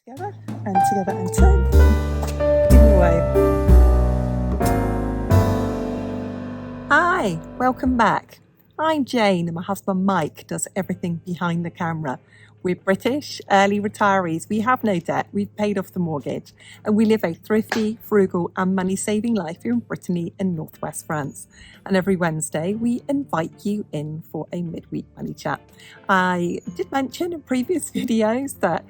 Together and together and turn. Give it away. Hi, welcome back. I'm Jane and my husband Mike does everything behind the camera. We're British, early retirees. We have no debt. We've paid off the mortgage and we live a thrifty, frugal and money-saving life here in Brittany in northwest France. And every Wednesday we invite you in for a midweek money chat. I did mention in previous videos that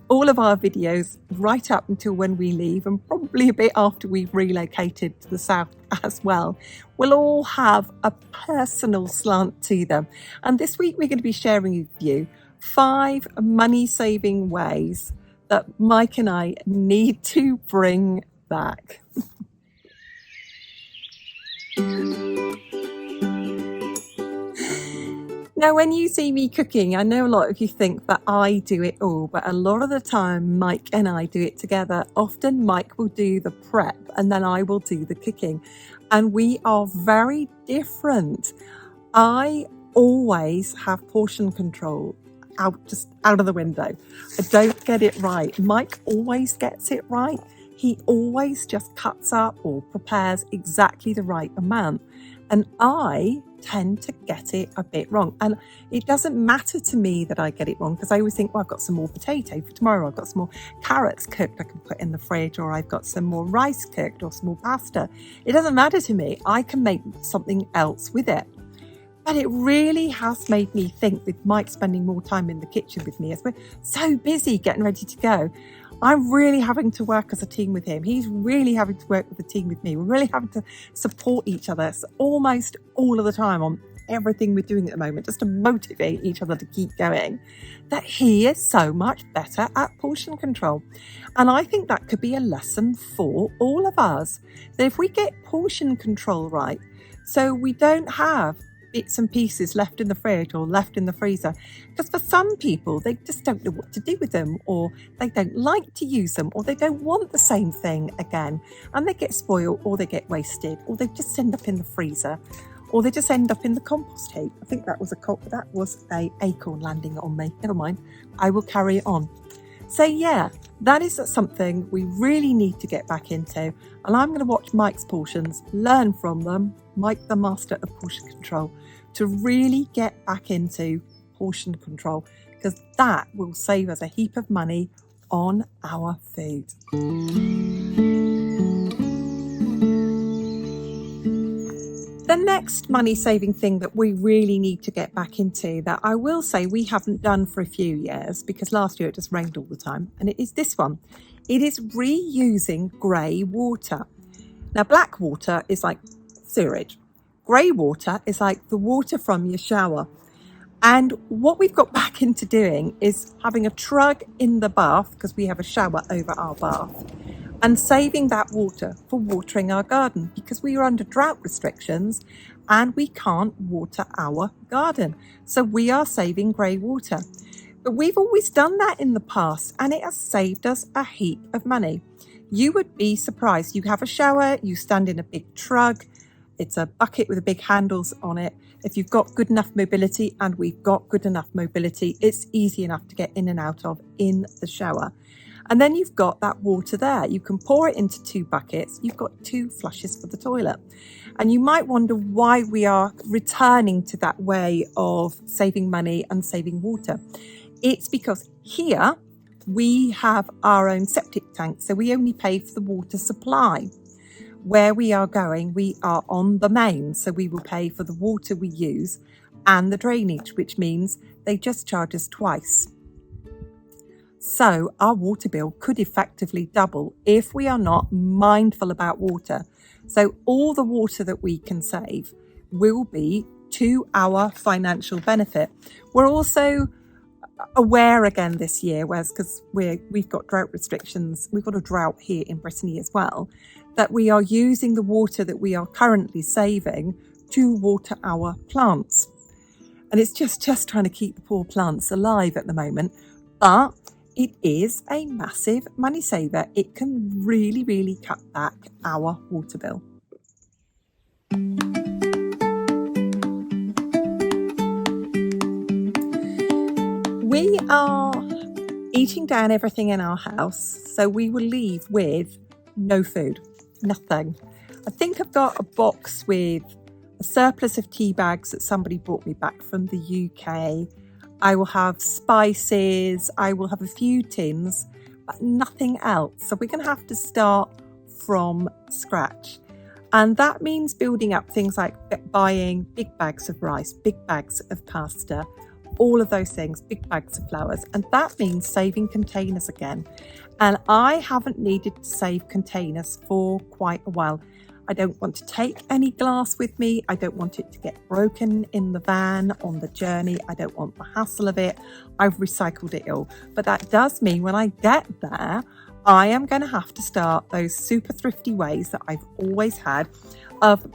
all of our videos right up until when we leave and probably a bit after we've relocated to the south as well will all have a personal slant to them. And this week we're going to be sharing with you 5 money-saving ways that Mike and I need to bring back. Now, when you see me cooking, I know a lot of you think that I do it all, but a lot of the time Mike and I do it together. Often Mike will do the prep and then I will do the cooking. And we are very different. I always have portion control just out of the window. I don't get it right. Mike always gets it right. He always just cuts up or prepares exactly the right amount. And I tend to get it a bit wrong. And it doesn't matter to me that I get it wrong because I always think, well, I've got some more potato for tomorrow. I've got some more carrots cooked I can put in the fridge, or I've got some more rice cooked or some more pasta. It doesn't matter to me. I can make something else with it. But it really has made me think, with Mike spending more time in the kitchen with me as we're so busy getting ready to go, I'm really having to work as a team with him. He's really having to work with the team with me. We're really having to support each other almost all of the time on everything we're doing at the moment, just to motivate each other to keep going, that he is so much better at portion control. And I think that could be a lesson for all of us, that if we get portion control right, so we don't have bits and pieces left in the fridge or left in the freezer, because for some people they just don't know what to do with them, or they don't like to use them, or they don't want the same thing again, and they get spoiled, or they get wasted, or they just end up in the freezer, or they just end up in the compost heap. I think that was a acorn landing on me. Never mind, I will carry it on. So yeah, that is something we really need to get back into. And I'm going to watch Mike's portions, learn from them, Mike the master of portion control, to really get back into portion control, because that will save us a heap of money on our food. The next money-saving thing that we really need to get back into, that I will say we haven't done for a few years, because last year it just rained all the time, and it is this one. It is reusing grey water. Now, black water is like sewage. Grey water is like the water from your shower. And what we've got back into doing is having a trug in the bath, because we have a shower over our bath, and saving that water for watering our garden, because we are under drought restrictions and we can't water our garden. So we are saving grey water. But we've always done that in the past and it has saved us a heap of money. You would be surprised. You have a shower, you stand in a big trug. It's a bucket with big handles on it. If you've got good enough mobility, and we've got good enough mobility, it's easy enough to get in and out of in the shower. And then you've got that water there. You can pour it into 2 buckets. You've got 2 flushes for the toilet. And you might wonder why we are returning to that way of saving money and saving water. It's because here we have our own septic tank, so we only pay for the water supply. Where we are going, we are on the main, so we will pay for the water we use and the drainage, which means they just charge us twice. So our water bill could effectively double if we are not mindful about water. So all the water that we can save will be to our financial benefit. We're also aware again this year, whereas because we've got drought restrictions, we've got a drought here in Brittany as well, that we are using the water that we are currently saving to water our plants. And it's just trying to keep the poor plants alive at the moment. But it is a massive money saver. It can really, really cut back our water bill. We are eating down everything in our house, so we will leave with no food, nothing. I think I've got a box with a surplus of tea bags that somebody brought me back from the UK. I will have spices, I will have a few tins, but nothing else. So we're going to have to start from scratch. And that means building up things like buying big bags of rice, big bags of pasta, all of those things, big bags of flowers. And that means saving containers again. And I haven't needed to save containers for quite a while. I don't want to take any glass with me. I don't want it to get broken in the van on the journey. I don't want the hassle of it. I've recycled it all. But that does mean when I get there, I am going to have to start those super thrifty ways that I've always had of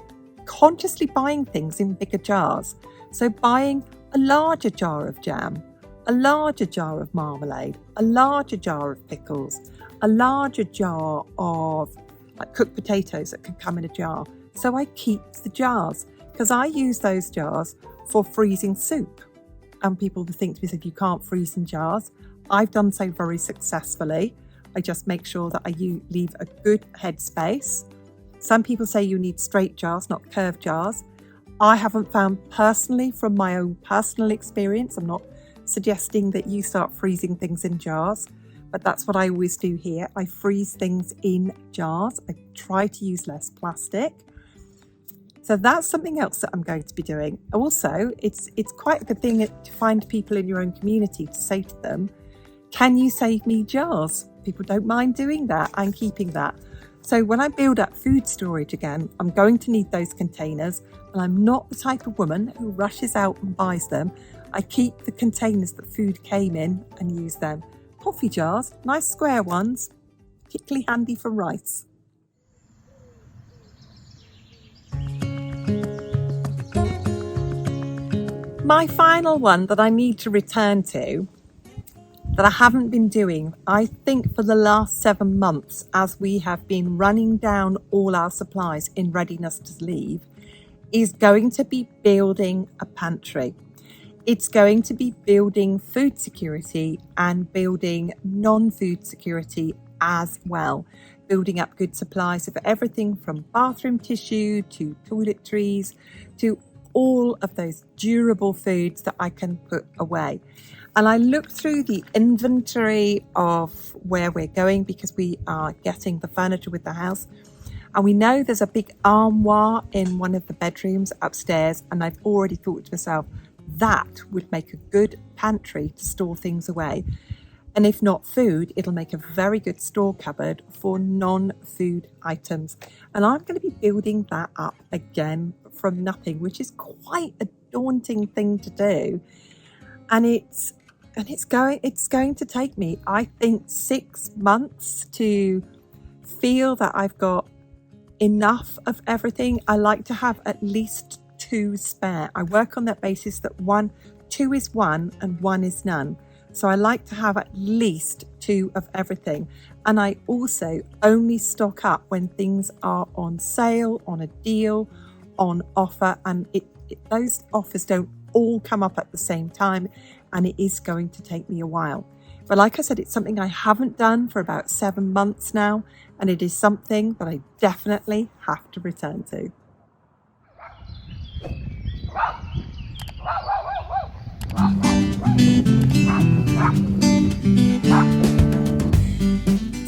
consciously buying things in bigger jars. So buying a larger jar of jam, a larger jar of marmalade, a larger jar of pickles, a larger jar of like cooked potatoes that can come in a jar. So I keep the jars because I use those jars for freezing soup. And people think to me, if you can't freeze in jars, I've done so very successfully. I just make sure that I leave a good headspace. Some people say you need straight jars, not curved jars. I haven't found personally from my own personal experience, I'm not suggesting that you start freezing things in jars, but that's what I always do here. I freeze things in jars. I try to use less plastic. So that's something else that I'm going to be doing. Also, it's quite a good thing to find people in your own community to say to them, can you save me jars? People don't mind doing that. I'm keeping that. So when I build up food storage again, I'm going to need those containers, and I'm not the type of woman who rushes out and buys them. I keep the containers that food came in and use them. Coffee jars, nice square ones, particularly handy for rice. My final one that I need to return to, that I haven't been doing, I think for the last 7 months, as we have been running down all our supplies in readiness to leave, is going to be building a pantry. It's going to be building food security and building non-food security as well. Building up good supplies of everything from bathroom tissue to toiletries to all of those durable foods that I can put away. And I looked through the inventory of where we're going because we are getting the furniture with the house. And we know there's a big armoire in one of the bedrooms upstairs. And I've already thought to myself, that would make a good pantry to store things away. And if not food, it'll make a very good store cupboard for non-food items. And I'm going to be building that up again from nothing, which is quite a daunting thing to do. And it's going to take me, I think, 6 months to feel that I've got enough of everything. I like to have at least 2 spare. I work on that basis that 2 is 1 and 1 is none. So I like to have at least 2 of everything. And I also only stock up when things are on sale, on a deal, on offer. And those offers don't all come up at the same time. And it is going to take me a while. But like I said, it's something I haven't done for about 7 months now. And it is something that I definitely have to return to.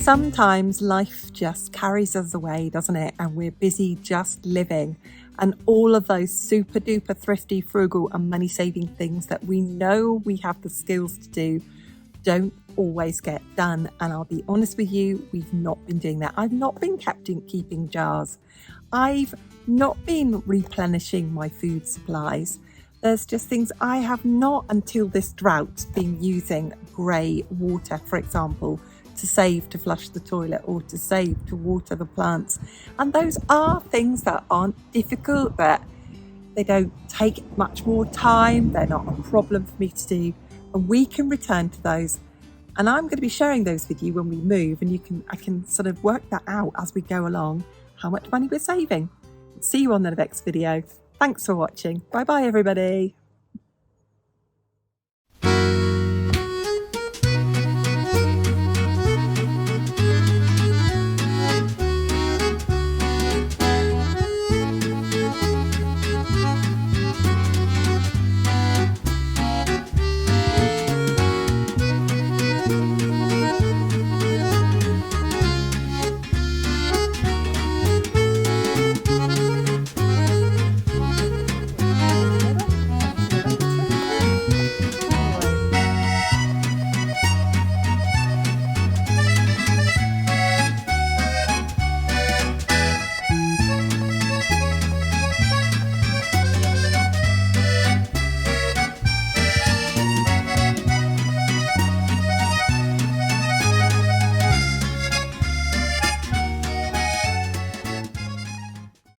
Sometimes life just carries us away, doesn't it? And we're busy just living. And all of those super duper thrifty, frugal and money saving things that we know we have the skills to do don't always get done. And I'll be honest with you, we've not been doing that. I've not been keeping jars. I've not been replenishing my food supplies. There's just things I have not, until this drought, been using grey water, for example, to save to flush the toilet or to save to water the plants. And those are things that aren't difficult, that they don't take much more time. They're not a problem for me to do. And we can return to those. And I'm going to be sharing those with you when we move. And I can sort of work that out as we go along, how much money we're saving. See you on the next video. Thanks for watching. Bye bye, everybody.